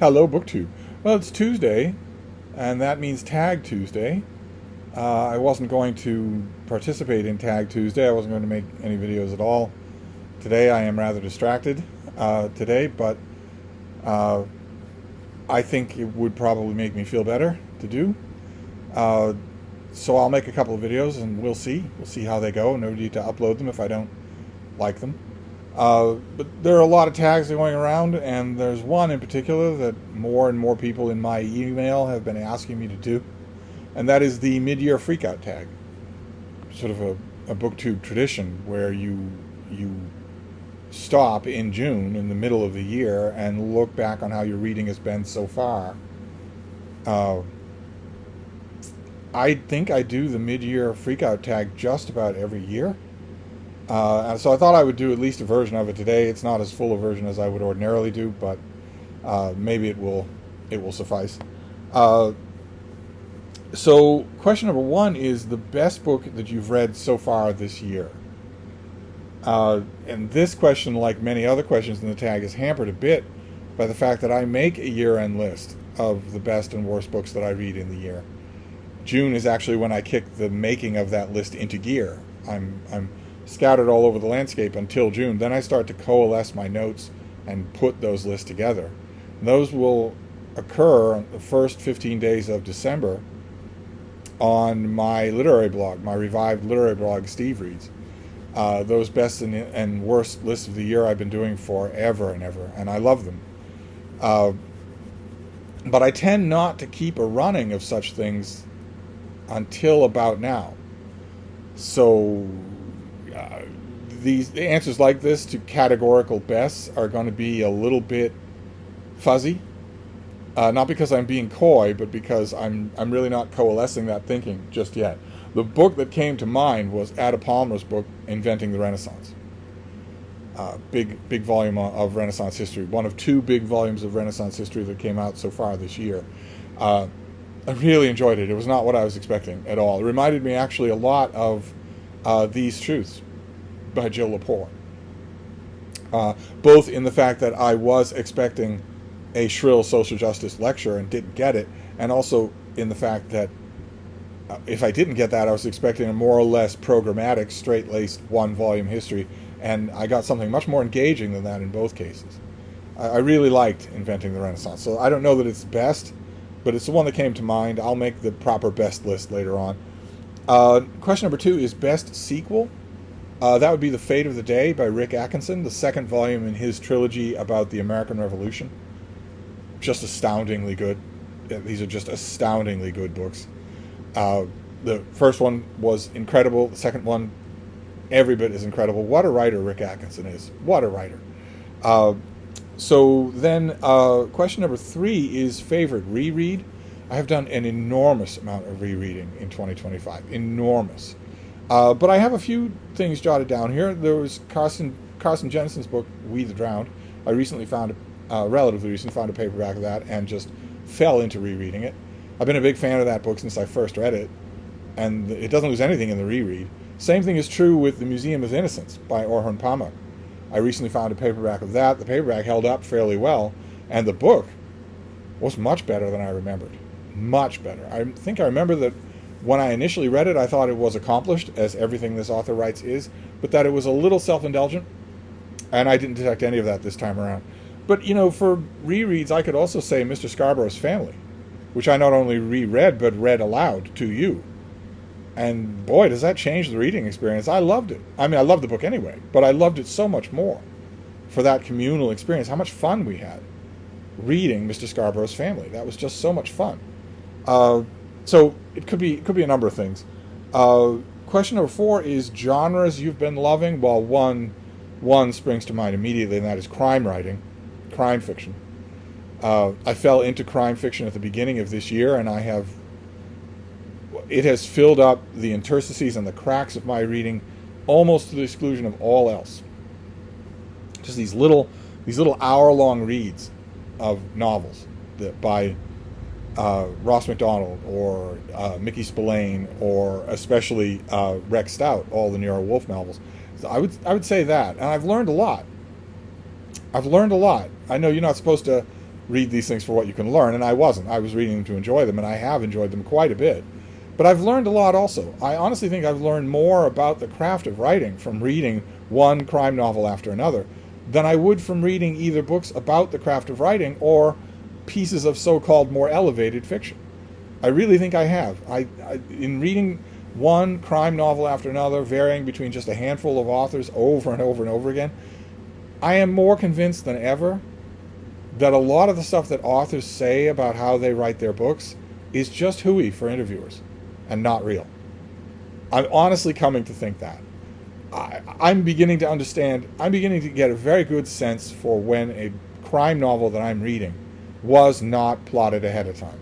Hello, BookTube. Well, it's Tuesday, and that means Tag Tuesday. I wasn't going to participate in Tag Tuesday. I wasn't going to make any videos at all. Today I am rather distracted today, but I think it would probably make me feel better to do. So I'll make a couple of videos and we'll see. We'll see how they go. No need to upload them if I don't like them. But there are a lot of tags going around, and there's one in particular that more and more people in my email have been asking me to do, and that is the Mid-Year Freakout Tag. Sort of a BookTube tradition where you stop in June, in the middle of the year, and look back on how your reading has been so far. I think I do the Mid-Year Freakout Tag just about every year. So I thought I would do at least a version of it today. It's not as full a version as I would ordinarily do, but maybe it will suffice. So question number one is the best book that you've read so far this year. And this question, like many other questions in the tag, is hampered a bit by the fact that I make a year-end list of the best and worst books that I read in the year. June is actually when I kick the making of that list into gear. I'm scattered all over the landscape until June. Then I start to coalesce my notes and put those lists together. And those will occur on the first 15 days of December on my literary blog, my revived literary blog, Steve Reads. Those best and worst lists of the year I've been doing forever and ever, and I love them. But I tend not to keep a running of such things until about now. So the answers like this to categorical bests are going to be a little bit fuzzy. Not because I'm being coy, but because I'm really not coalescing that thinking just yet. The book that came to mind was Ada Palmer's book, Inventing the Renaissance. Big volume of Renaissance history. One of two big volumes of Renaissance history that came out so far this year. I really enjoyed it. It was not what I was expecting at all. It reminded me actually a lot of These Truths by Jill Lepore. Both in the fact that I was expecting a shrill social justice lecture and didn't get it, and also in the fact that if I didn't get that, I was expecting a more or less programmatic, straight-laced, one-volume history, and I got something much more engaging than that in both cases. I really liked Inventing the Renaissance, so I don't know that it's best, but it's the one that came to mind. I'll make the proper best list later on. Question number two is best sequel. That would be The Fate of the Day by Rick Atkinson, the second volume in his trilogy about the American Revolution. Just astoundingly good. These are just astoundingly good books. The first one was incredible. The second one, every bit as incredible. What a writer Rick Atkinson is. What a writer. So then question number three is favorite reread. I have done an enormous amount of rereading in 2025. Enormous. But I have a few things jotted down here. There was Carson Jensen's book, We the Drowned. I recently relatively recently found a paperback of that and just fell into rereading it. I've been a big fan of that book since I first read it, and it doesn't lose anything in the reread. Same thing is true with The Museum of Innocence by Orhan Pamuk. I recently found a paperback of that. The paperback held up fairly well, and the book was much better than I remembered. Much better. I think I remember that when I initially read it, I thought it was accomplished, as everything this author writes is, but that it was a little self-indulgent, and I didn't detect any of that this time around. But, you know, for rereads, I could also say Mr. Scarborough's Family, which I not only reread, but read aloud to you. And boy, does that change the reading experience. I loved it. I mean, I loved the book anyway, but I loved it so much more for that communal experience. How much fun we had reading Mr. Scarborough's Family. That was just so much fun. So it could be a number of things. Question number four is genres you've been loving. Well, one springs to mind immediately, and that is crime writing, crime fiction. I fell into crime fiction at the beginning of this year, and it has filled up the interstices and the cracks of my reading almost to the exclusion of all else. Just these little hour-long reads of novels by Ross MacDonald or Mickey Spillane, or especially Rex Stout, all the Nero Wolfe novels. So I would say that, and I've learned a lot. I know you're not supposed to read these things for what you can learn, and I wasn't. I was reading them to enjoy them, and I have enjoyed them quite a bit. But I've learned a lot also. I honestly think I've learned more about the craft of writing from reading one crime novel after another than I would from reading either books about the craft of writing or pieces of so-called more elevated fiction. I really think I have. In reading one crime novel after another, varying between just a handful of authors over and over and over again, I am more convinced than ever that a lot of the stuff that authors say about how they write their books is just hooey for interviewers and not real. I'm honestly coming to think that. I'm beginning to understand, I'm beginning to get a very good sense for when a crime novel that I'm reading was not plotted ahead of time.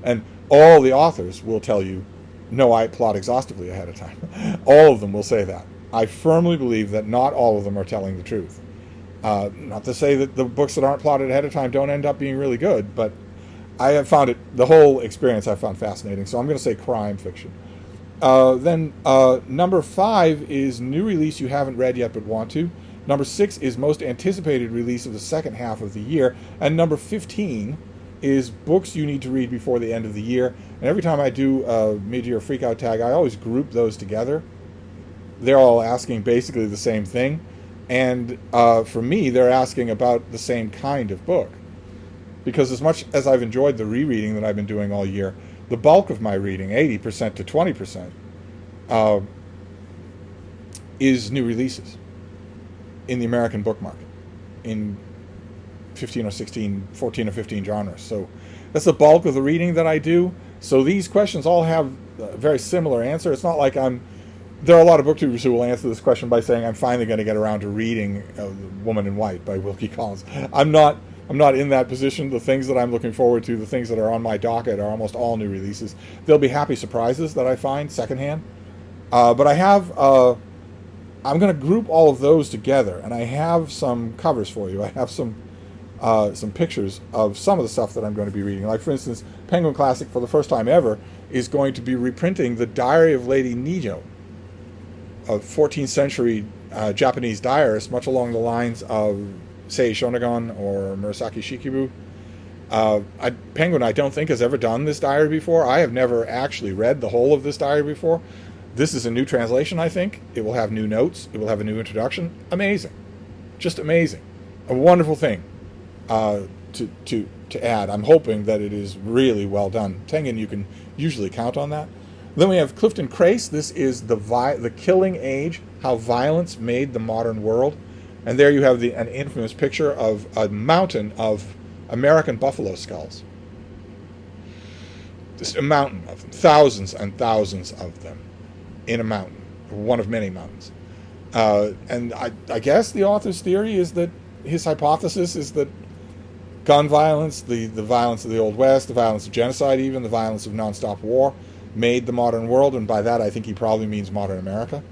And all the authors will tell you, no, I plot exhaustively ahead of time. All of them will say that. I firmly believe that not all of them are telling the truth. Not to say that the books that aren't plotted ahead of time don't end up being really good, but I have found the whole experience I found fascinating, so I'm going to say crime fiction. Then number 5 is new release you haven't read yet but want to. Number 6 is most anticipated release of the second half of the year. And number 15 is books you need to read before the end of the year. And every time I do a Mid-Year Freakout Tag, I always group those together. They're all asking basically the same thing. And for me, they're asking about the same kind of book. Because as much as I've enjoyed the rereading that I've been doing all year, the bulk of my reading, 80% to 20%, is new releases in the American book market in 14 or 15 genres. So that's the bulk of the reading that I do. So these questions all have a very similar answer. It's not like there are a lot of booktubers who will answer this question by saying, I'm finally going to get around to reading The Woman in White by Wilkie Collins. I'm not in that position. The things that I'm looking forward to, the things that are on my docket are almost all new releases. There'll be happy surprises that I find secondhand. But I have, I'm going to group all of those together, and I have some covers for you. I have some pictures of some of the stuff that I'm going to be reading. Like, for instance, Penguin Classic, for the first time ever, is going to be reprinting The Diary of Lady Nijo, a 14th century Japanese diarist, much along the lines of Sei Shonagon or Murasaki Shikibu. Penguin, I don't think, has ever done this diary before. I have never actually read the whole of this diary before. This is a new translation, I think. It will have new notes. It will have a new introduction. Amazing. Just amazing. A wonderful thing to add. I'm hoping that it is really well done. Tengen, you can usually count on that. Then we have Clifton Grace. This is the Killing Age, How Violence Made the Modern World. And there you have an infamous picture of a mountain of American buffalo skulls. Just a mountain of them. Thousands and thousands of them in a mountain. One of many mountains. And I guess the author's theory is that his hypothesis is that gun violence, the violence of the Old West, the violence of genocide even, the violence of nonstop war, made the modern world. And by that I think he probably means modern America.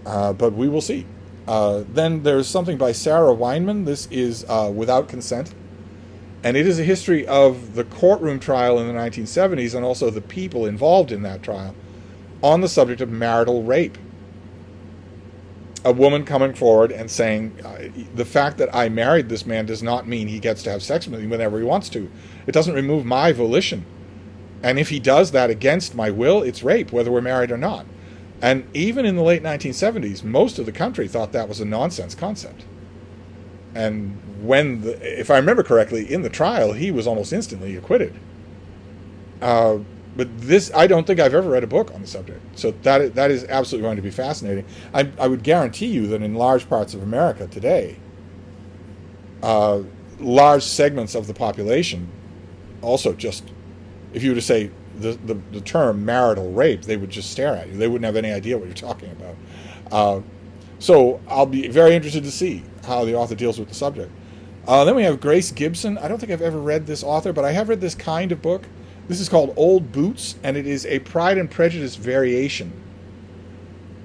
But we will see. Then there's something by Sarah Weinman. This is Without Consent. And it is a history of the courtroom trial in the 1970s and also the people involved in that trial on the subject of marital rape. A woman coming forward and saying, the fact that I married this man does not mean he gets to have sex with me whenever he wants to. It doesn't remove my volition. And if he does that against my will, it's rape, whether we're married or not. And even in the late 1970s, most of the country thought that was a nonsense concept. And if I remember correctly, in the trial, he was almost instantly acquitted. But this, I don't think I've ever read a book on the subject. So that is absolutely going to be fascinating. I would guarantee you that in large parts of America today, large segments of the population also just, if you were to say the term marital rape, they would just stare at you. They wouldn't have any idea what you're talking about. So I'll be very interested to see how the author deals with the subject. Then we have Grace Gibson. I don't think I've ever read this author, but I have read this kind of book. This is called Old Boots, and it is a Pride and Prejudice variation.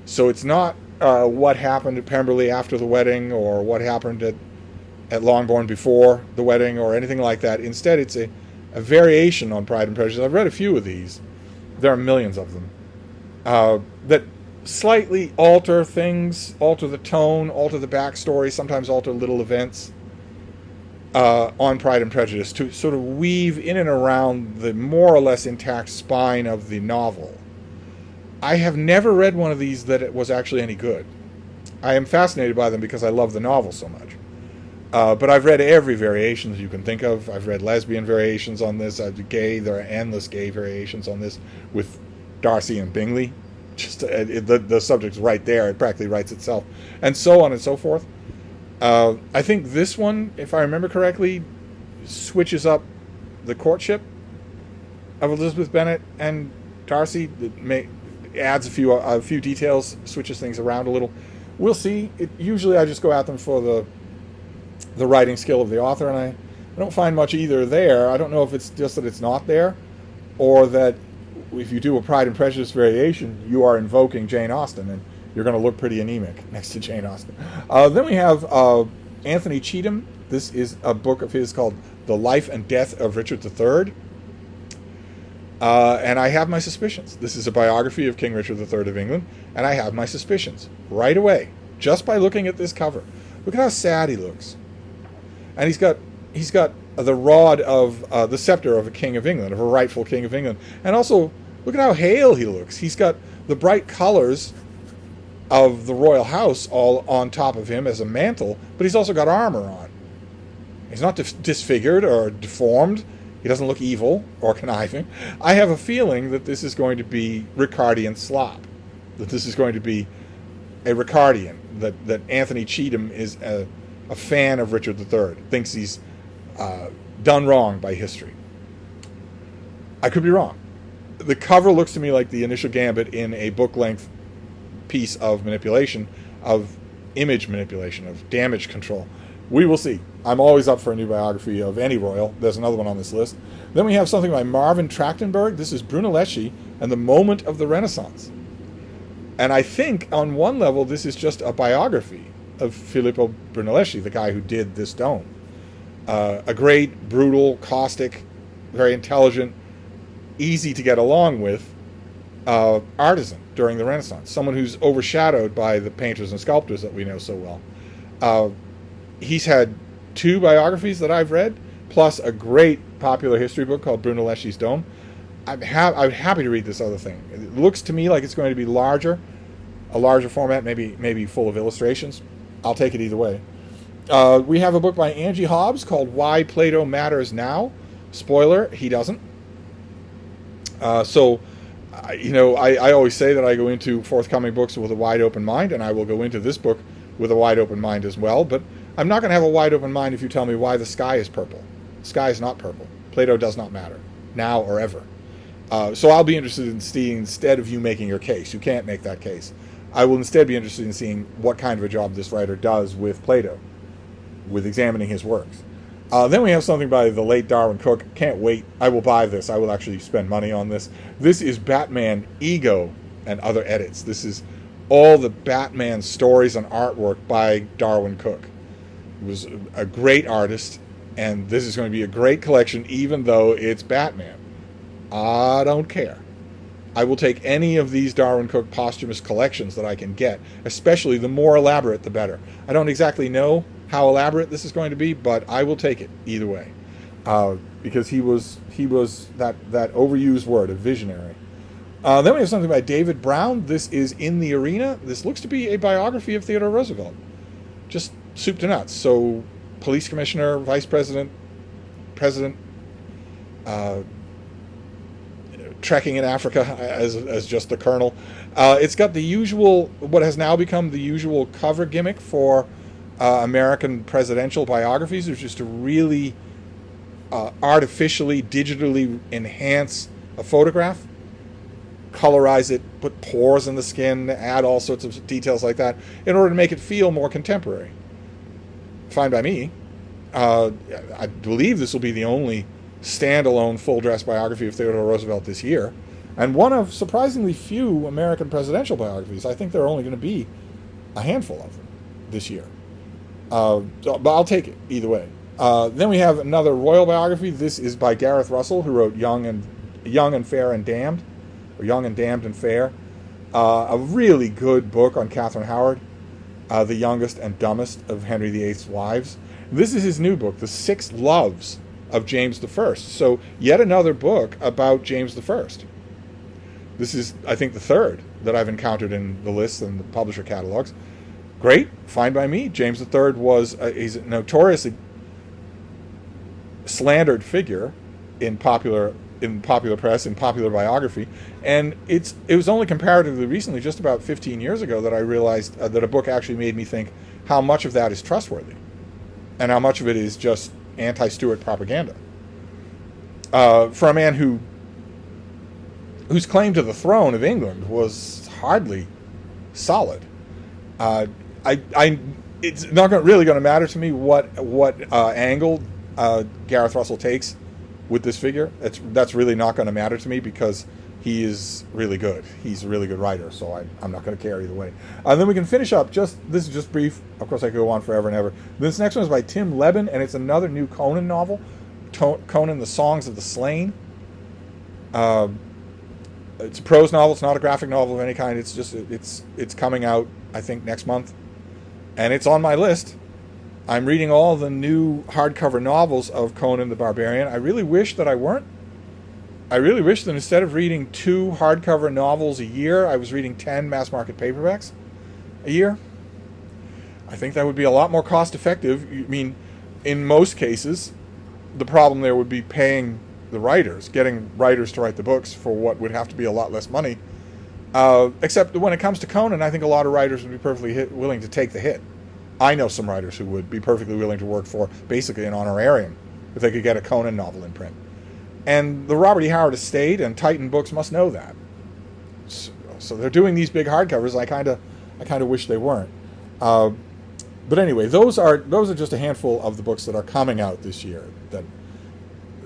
So it's not what happened at Pemberley after the wedding or what happened at Longbourn before the wedding or anything like that. Instead, it's a variation on Pride and Prejudice. I've read a few of these. There are millions of them. That slightly alter things, alter the tone, alter the backstory, sometimes alter little events. on Pride and Prejudice to sort of weave in and around the more or less intact spine of the novel. I have never read one of these that it was actually any good. I am fascinated by them because I love the novel so much. But I've read every variation you can think of. I've read lesbian variations on this. There are endless gay variations on this with Darcy and Bingley. Just the subject's right there. It practically writes itself. And so on and so forth. I think this one, if I remember correctly, switches up the courtship of Elizabeth Bennet and Darcy. It adds a few details, switches things around a little. We'll see. Usually I just go at them for the writing skill of the author, and I don't find much either there. I don't know if it's just that it's not there, or that if you do a Pride and Prejudice variation, you are invoking Jane Austen, and you're going to look pretty anemic next to Jane Austen. Then we have Anthony Cheetum. This is a book of his called The Life and Death of Richard III. And I have my suspicions. This is a biography of King Richard III of England, and I have my suspicions right away, just by looking at this cover. Look at how sad he looks. And he's got the rod of the scepter of a king of England, of a rightful king of England. And also, look at how hale he looks. He's got the bright colors of the royal house all on top of him as a mantle, but he's also got armor on. He's not disfigured or deformed. He doesn't look evil or conniving. I have a feeling that this is going to be Ricardian slop, that this is going to be a Ricardian, that Anthony Cheetum is a fan of Richard III, thinks he's done wrong by history. I could be wrong. The cover looks to me like the initial gambit in a book-length piece of manipulation, of image manipulation, of damage control. We will see. I'm always up for a new biography of any royal. There's another one on this list. Then we have something by Marvin Tractenberg. This is Brunelleschi and the Moment of the Renaissance. And I think on one level this is just a biography of Filippo Brunelleschi, the guy who did this dome. A great, brutal, caustic, very intelligent, easy to get along with artisan during the Renaissance. Someone who's overshadowed by the painters and sculptors that we know so well. He's had 2 biographies that I've read, plus a great popular history book called Brunelleschi's Dome. I'm happy to read this other thing. It looks to me like it's going to be larger, a larger format, maybe full of illustrations. I'll take it either way. We have a book by Angie Hobbes called Why Plato Matters Now. Spoiler, he doesn't. I always say that I go into forthcoming books with a wide open mind, and I will go into this book with a wide open mind as well, but I'm not going to have a wide open mind if you tell me why the sky is purple. The sky is not purple. Plato does not matter, now or ever. So I'll be interested in seeing, instead of you making your case, you can't make that case, I will instead be interested in seeing what kind of a job this writer does with Plato, with examining his works. Then we have something by the late Darwin Cook. Can't wait. I will buy this. I will actually spend money on this. This is Batman Ego and Other Edits. This is all the Batman stories and artwork by Darwin Cook. He was a great artist, and this is going to be a great collection, even though it's Batman. I don't care. I will take any of these Darwin Cook posthumous collections that I can get, especially the more elaborate, the better. I don't exactly know how elaborate this is going to be, but I will take it either way, because he was that overused word, a visionary. Then we have something by David Brown. This is In the Arena. This looks to be a biography of Theodore Roosevelt, just soup to nuts. So, police commissioner, vice president, president, trekking in Africa as just the colonel. It's got the usual, what has now become the usual cover gimmick for American presidential biographies, which is to really artificially, digitally enhance a photograph, colorize it, put pores in the skin, add all sorts of details like that in order to make it feel more contemporary. Fine by me. I believe this will be the only standalone full-dress biography of Theodore Roosevelt this year, and one of surprisingly few American presidential biographies. I think there are only going to be a handful of them this year. But I'll take it either way. Then we have another royal biography. This is by Gareth Russell, who wrote Young and Fair and Damned, or Young and Damned and Fair. A really good book on Catherine Howard, the youngest and dumbest of Henry VIII's wives. This is his new book, The Six Loves of James I. So yet another book about James I. This is, I think, the third that I've encountered in the lists and the publisher catalogs. Great, fine by me. James III was he's a notoriously slandered figure in popular press, in popular biography, and it was only comparatively recently, just about 15 years ago, that I realized that a book actually made me think how much of that is trustworthy, and how much of it is just anti-Stuart propaganda. For a man whose claim to the throne of England was hardly solid. It's not really going to matter to me what angle Gareth Russell takes with this figure. That's really not going to matter to me, because he is really good. He's a really good writer, so I'm not going to care either way. Then we can finish up. This is just brief. Of course, I could go on forever and ever. This next one is by Tim Lebbon, and it's another new Conan novel, Conan: The Songs of the Slain. It's a prose novel. It's not a graphic novel of any kind. It's just it's coming out, I think, next month, and it's on my list. I'm reading all the new hardcover novels of Conan the Barbarian. I really wish that I weren't. I really wish that instead of reading 2 hardcover novels a year, I was reading 10 mass market paperbacks a year. I think that would be a lot more cost effective. I mean, in most cases, the problem there would be paying the writers, getting writers to write the books for what would have to be a lot less money. Except when it comes to Conan, I think a lot of writers would be perfectly willing to take the hit. I know some writers who would be perfectly willing to work for basically an honorarium if they could get a Conan novel in print. And the Robert E. Howard estate and Titan Books must know that. So they're doing these big hardcovers. I kind of wish they weren't. But anyway, those are just a handful of the books that are coming out this year.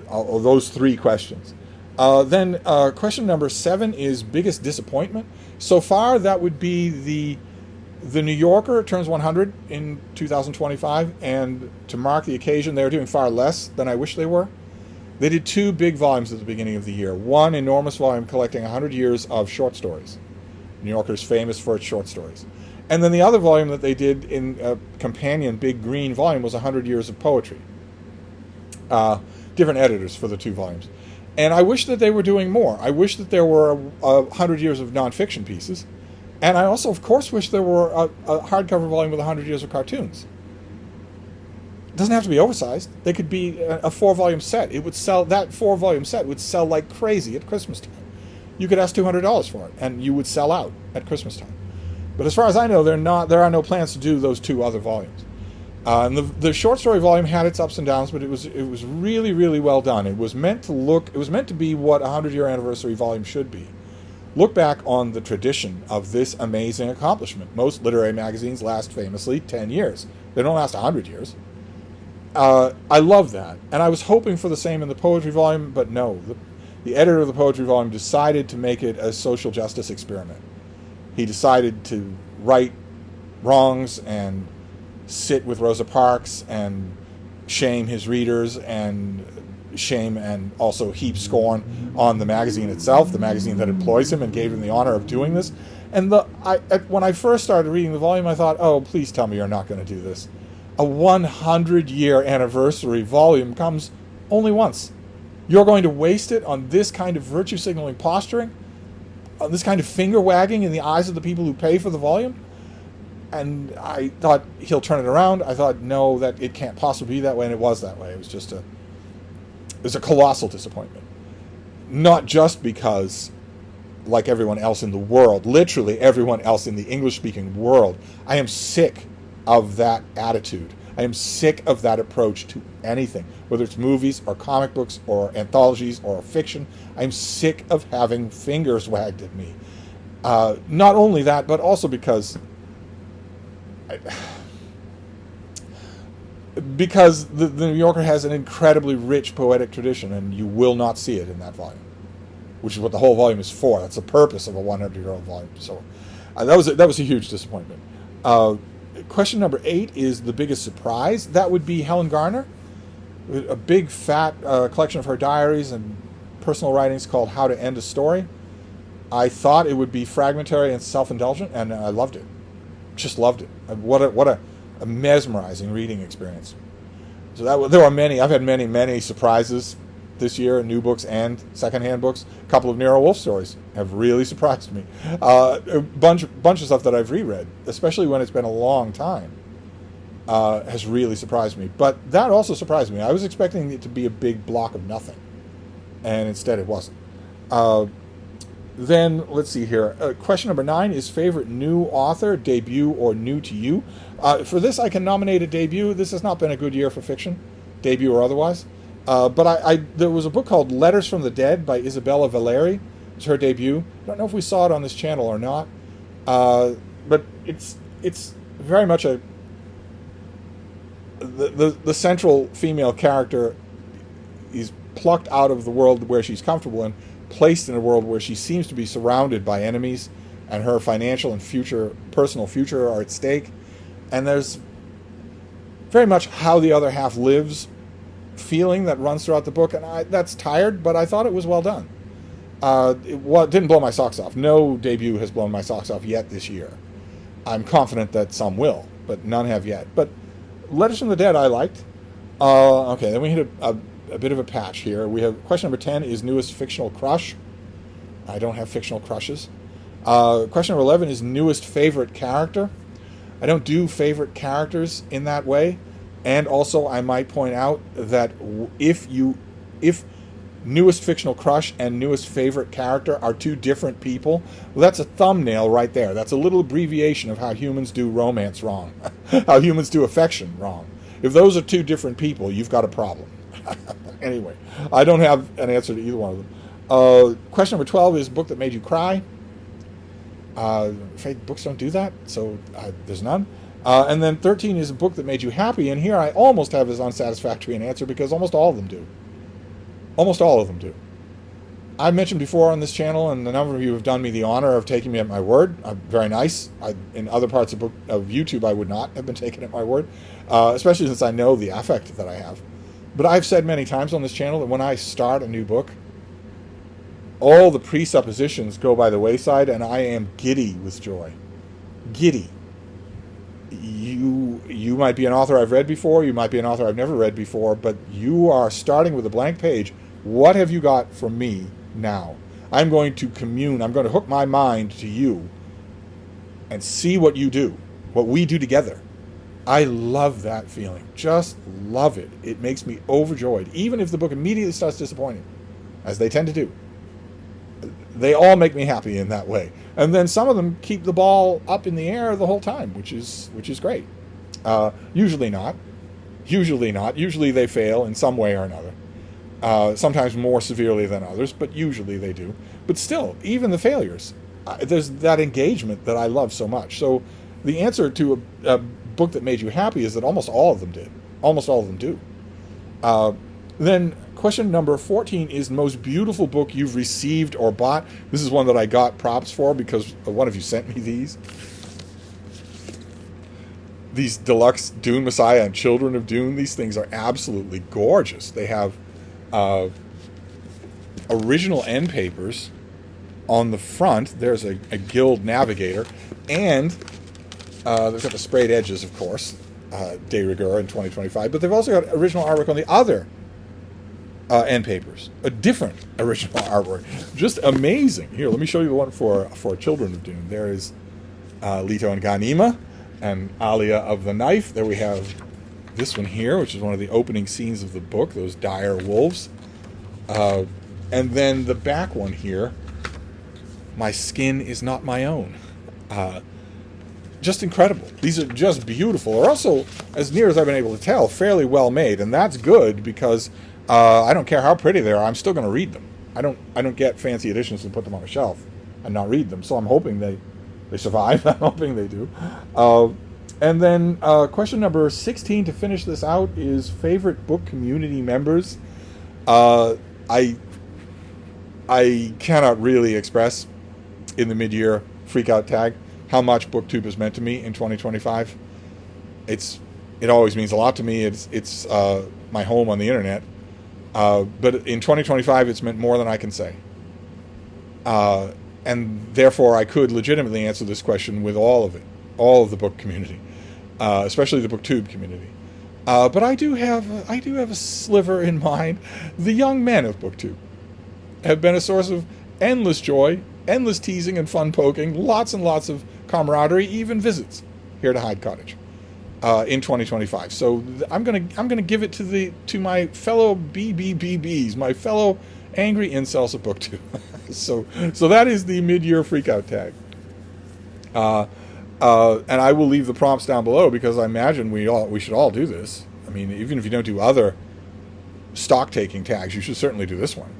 Those 3 questions. Then question number 7 is biggest disappointment. So far, that would be the New Yorker turns 100 in 2025, and to mark the occasion, they are doing far less than I wish they were. They did 2 big volumes at the beginning of the year. One enormous volume collecting 100 years of short stories. New Yorker is famous for its short stories. And then the other volume that they did in a companion big green volume was 100 years of poetry. Different editors for the 2 volumes. And I wish that they were doing more. I wish that there were 100 years of nonfiction pieces. And I also, of course, wish there were a hardcover volume with 100 years of cartoons. It doesn't have to be oversized. They could be a 4-volume set. It would sell, that 4-volume set would sell like crazy at Christmas time. You could ask $200 for it, and you would sell out at Christmas time. But as far as I know, there are no plans to do those 2 other volumes. And the short story volume had its ups and downs, but it was really, really well done. It was meant to be what a 100-year anniversary volume should be. Look back on the tradition of this amazing accomplishment. Most literary magazines last famously 10 years. They don't last 100 years. I love that. And I was hoping for the same in the poetry volume, but no. The editor of the poetry volume decided to make it a social justice experiment. He decided to right wrongs and sit with Rosa Parks and shame his readers and shame and also heap scorn on the magazine itself, the magazine that employs him and gave him the honor of doing this. And when I first started reading the volume, I thought, oh, please tell me you're not going to do this. A 100-year anniversary volume comes only once. You're going to waste it on this kind of virtue-signaling posturing? On this kind of finger-wagging in the eyes of the people who pay for the volume? And I thought he'll turn it around. I thought, no, that it can't possibly be that way, and it was that way. It was just a colossal disappointment. Not just because, like everyone else in the world, literally everyone else in the English-speaking world, I am sick of that attitude. I am sick of that approach to anything, whether it's movies or comic books or anthologies or fiction. I'm sick of having fingers wagged at me. Not only that, but also because the New Yorker has an incredibly rich poetic tradition, and you will not see it in that volume, which is what the whole volume is for. That's the purpose of a 100-year-old volume. So that was a huge disappointment. Question number 8 is the biggest surprise. That would be Helen Garner, a big fat collection of her diaries and personal writings called How to End a Story. I thought it would be fragmentary and self-indulgent, and I loved it. Just loved it. What a mesmerizing reading experience. So there are many. I've had many surprises this year, new books and secondhand books. A couple of Nero Wolfe stories have really surprised me. A bunch of stuff that I've reread, especially when it's been a long time, has really surprised me. But that also surprised me. I was expecting it to be a big block of nothing, and instead it wasn't. Then, let's see here. Question number 9 is favorite new author, debut, or new to you. For this, I can nominate a debut. This has not been a good year for fiction, debut or otherwise. But there was a book called Letters from the Dead by Isabella Valeri. It's her debut. I don't know if we saw it on this channel or not. But it's very much the central female character is plucked out of the world where she's comfortable in, placed in a world where she seems to be surrounded by enemies, and her financial and personal future are at stake. And there's very much how the other half lives feeling that runs throughout the book, and that's tired, but I thought it was well done. It didn't blow my socks off. No debut has blown my socks off yet this year. I'm confident that some will, but none have yet. But Letters from the Dead I liked. Okay, then we hit a bit of a patch here. We have question number 10 is newest fictional crush. I don't have fictional crushes. Question number 11 is newest favorite character. I don't do favorite characters in that way. And also, I might point out that if newest fictional crush and newest favorite character are two different people, well, that's a thumbnail right there. That's a little abbreviation of how humans do romance wrong, how humans do affection wrong. If those are two different people, you've got a problem. Anyway, I don't have an answer to either one of them. Question number 12 is book that made you cry. I'm afraid books don't do that, so there's none. And then 13 is a book that made you happy, and here I almost have as unsatisfactory an answer because almost all of them do. Almost all of them do. I've mentioned before on this channel, and a number of you have done me the honor of taking me at my word. Very nice. In other parts of YouTube, I would not have been taken at my word, especially since I know the affect that I have. But I've said many times on this channel that when I start a new book, all the presuppositions go by the wayside, and I am giddy with joy. Giddy. You might be an author I've read before, you might be an author I've never read before, but you are starting with a blank page. What have you got from me now? I'm going to commune, I'm going to hook my mind to you and see what you do, what we do together. I love that feeling. Just love it. It makes me overjoyed, even if the book immediately starts disappointing, as they tend to do. They all make me happy in that way. And then some of them keep the ball up in the air the whole time, which is great. Usually not. Usually they fail in some way or another. Sometimes more severely than others, but usually they do. But still, even the failures, there's that engagement that I love so much. So the answer to a book that made you happy is that almost all of them did. Almost all of them do. Then question number 14 is the most beautiful book you've received or bought. This is one that I got props for because one of you sent me these. These deluxe Dune Messiah and Children of Dune. These things are absolutely gorgeous. They have original end papers on the front. There's a Guild Navigator. And they've got the sprayed edges, of course, de rigueur in 2025. But they've also got original artwork on the other end papers, a different original artwork, just amazing. Here, let me show you the one for Children of Dune. There is Leto and Ghanima and Alia of the Knife. There we have this one here, which is one of the opening scenes of the book, those dire wolves. And then the back one here, My Skin Is Not My Own. Just incredible. These are just beautiful. They're also, as near as I've been able to tell, fairly well made, and that's good because I don't care how pretty they are, I'm still going to read them. I don't get fancy editions and put them on a shelf and not read them. So I'm hoping they survive. I'm hoping they do. And then question number 16 to finish this out is favorite book community members. I cannot really express in the mid-year freakout tag how much BookTube has meant to me in 2025. It always means a lot to me. It's my home on the internet. But in 2025, it's meant more than I can say. And therefore, I could legitimately answer this question with all of it, all of the book community, especially the BookTube community. But I do have a sliver in mind. The young men of Book 2 have been a source of endless joy, endless teasing and fun poking, lots and lots of camaraderie, even visits here to Hyde Cottage in 2025. So I'm gonna give it to my fellow BBBBs, my fellow angry incels of Book 2. so that is the mid-year freakout tag. And I will leave the prompts down below because I imagine we should all do this. I mean, even if you don't do other stock taking tags, you should certainly do this one.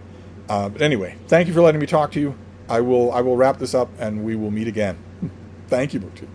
But anyway, thank you for letting me talk to you. I will wrap this up and we will meet again. Thank you, Book 2.